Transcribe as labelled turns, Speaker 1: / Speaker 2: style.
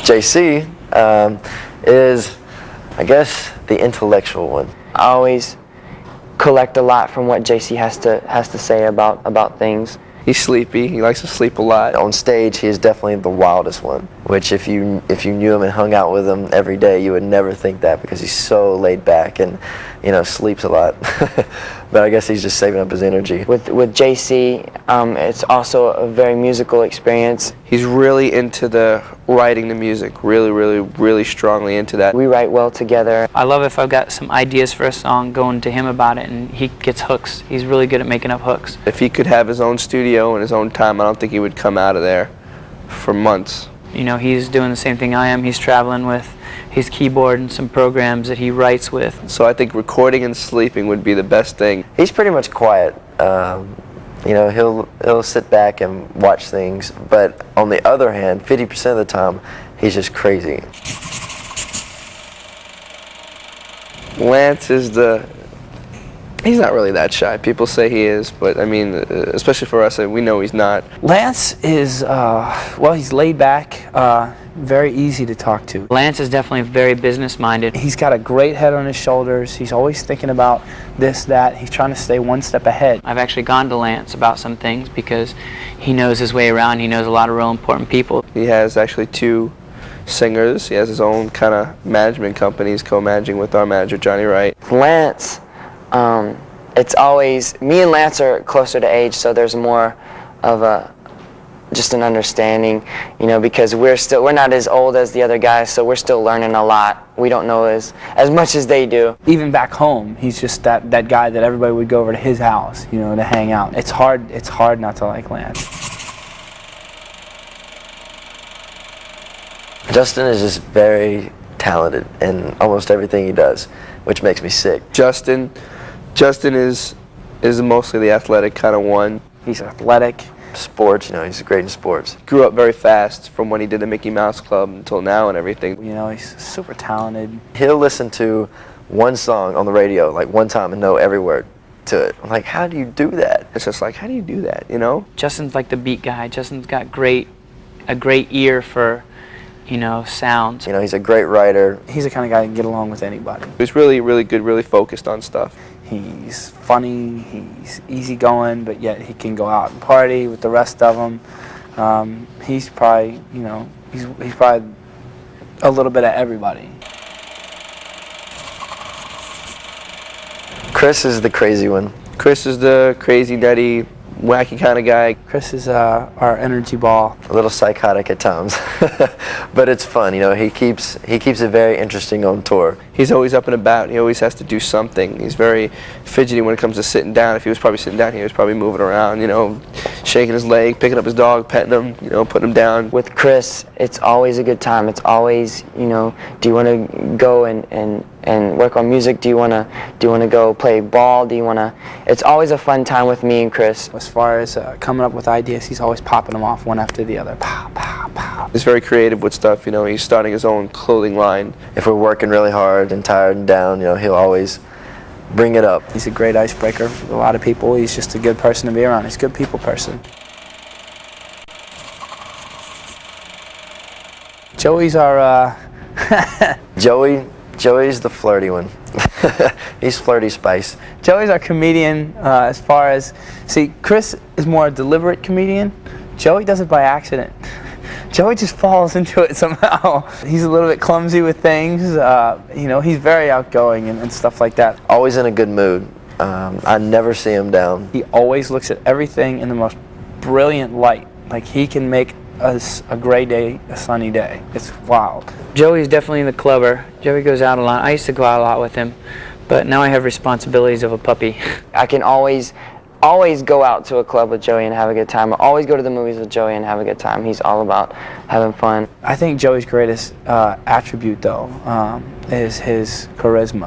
Speaker 1: JC is, I guess, the intellectual one.
Speaker 2: I always collect a lot from what JC has to say about things.
Speaker 3: He's sleepy. He likes to sleep a lot.
Speaker 1: On stage, he is definitely the wildest one, which if you knew him and hung out with him every day, you would never think that, because he's so laid back and, you know, sleeps a lot. But I guess he's just saving up his energy.
Speaker 2: With JC, it's also a very musical experience.
Speaker 3: He's really into the writing the music, really strongly into that.
Speaker 2: We write well together.
Speaker 4: I love if I've got some ideas for a song, going to him about it, and he gets hooks. He's really good at making up hooks.
Speaker 3: If he could have his own studio and his own time, I don't think he would come out of there for months.
Speaker 4: You know, he's doing the same thing I am. He's traveling with his keyboard and some programs that he writes with.
Speaker 3: So I think recording and sleeping would be the best thing.
Speaker 1: He's pretty much quiet. You know, he'll sit back and watch things, but on the other hand, 50% of the time, he's just crazy.
Speaker 3: Lance is he's not really that shy. People say he is, but I mean, especially for us, we know he's not.
Speaker 5: Lance is, well, he's laid back, very easy to talk to.
Speaker 4: Lance is definitely very business-minded.
Speaker 5: He's got a great head on his shoulders. He's always thinking about this, that. He's trying to stay one step ahead.
Speaker 4: I've actually gone to Lance about some things because he knows his way around. He knows a lot of real important people.
Speaker 3: He has actually 2 singers. He has his own kind of management company. He's co-managing with our manager, Johnny Wright.
Speaker 2: Lance, it's always, me and Lance are closer to age, so there's more of just an understanding, you know, because we're not as old as the other guys, so we're still learning a lot. We don't know as much as they do.
Speaker 5: Even back home, he's just that guy that everybody would go over to his house, you know, to hang out. It's hard not to like Lance.
Speaker 1: Justin is just very talented in almost everything he does, which makes me sick.
Speaker 3: Justin is mostly the athletic kind of one.
Speaker 5: He's athletic.
Speaker 1: Sports, you know, he's great in sports.
Speaker 3: Grew up very fast from when he did the Mickey Mouse Club until now and everything.
Speaker 5: You know, he's super talented.
Speaker 1: He'll listen to one song on the radio like one time and know every word to it. I'm like, how do you do that?
Speaker 3: It's just like, how do you do that, you know?
Speaker 4: Justin's like the beat guy. Justin's got a great ear for, you know, sounds.
Speaker 1: You know, he's a great writer.
Speaker 5: He's the kind of guy that can get along with anybody.
Speaker 3: He's really good, really focused on stuff.
Speaker 5: He's funny, he's easygoing, but yet he can go out and party with the rest of them. He's probably, you know, he's probably a little bit of everybody.
Speaker 1: Chris is the crazy one.
Speaker 3: Chris is the crazy, nutty, wacky kind of guy.
Speaker 5: Chris is our energy ball.
Speaker 1: A little psychotic at times, but it's fun. You know, he keeps it very interesting on tour.
Speaker 3: He's always up and about. He always has to do something. He's very fidgety when it comes to sitting down. If he was probably sitting down, he was probably moving around, you know, shaking his leg, picking up his dog, petting him, you know, putting him down.
Speaker 2: With Chris, it's always a good time. It's always, you know, do you want to go and work on music? Do you want to go play ball? It's always a fun time with me and Chris.
Speaker 5: As far as coming up with ideas, he's always popping them off one after the other. Pow, pow, pow.
Speaker 3: He's very creative with stuff, you know. He's starting his own clothing line.
Speaker 1: If we're working really hard and tired and down, you know, he'll always bring it up.
Speaker 5: He's a great icebreaker with a lot of people. He's just a good person to be around. He's a good people person. Joey's our
Speaker 1: Joey's the flirty one. He's flirty spice.
Speaker 5: Joey's our comedian as far as, see, Chris is more a deliberate comedian. Joey does it by accident. Joey just falls into it somehow. He's a little bit clumsy with things. You know, he's very outgoing and stuff like that.
Speaker 1: Always in a good mood. I never see him down.
Speaker 5: He always looks at everything in the most brilliant light. Like, he can make a gray day a sunny day. It's wild.
Speaker 4: Joey's definitely the clubber. Joey goes out a lot. I used to go out a lot with him, but now I have responsibilities of a puppy.
Speaker 2: I can always go out to a club with Joey and have a good time. I always go to the movies with Joey and have a good time. He's all about having fun.
Speaker 5: I think Joey's greatest attribute, though, is his charisma.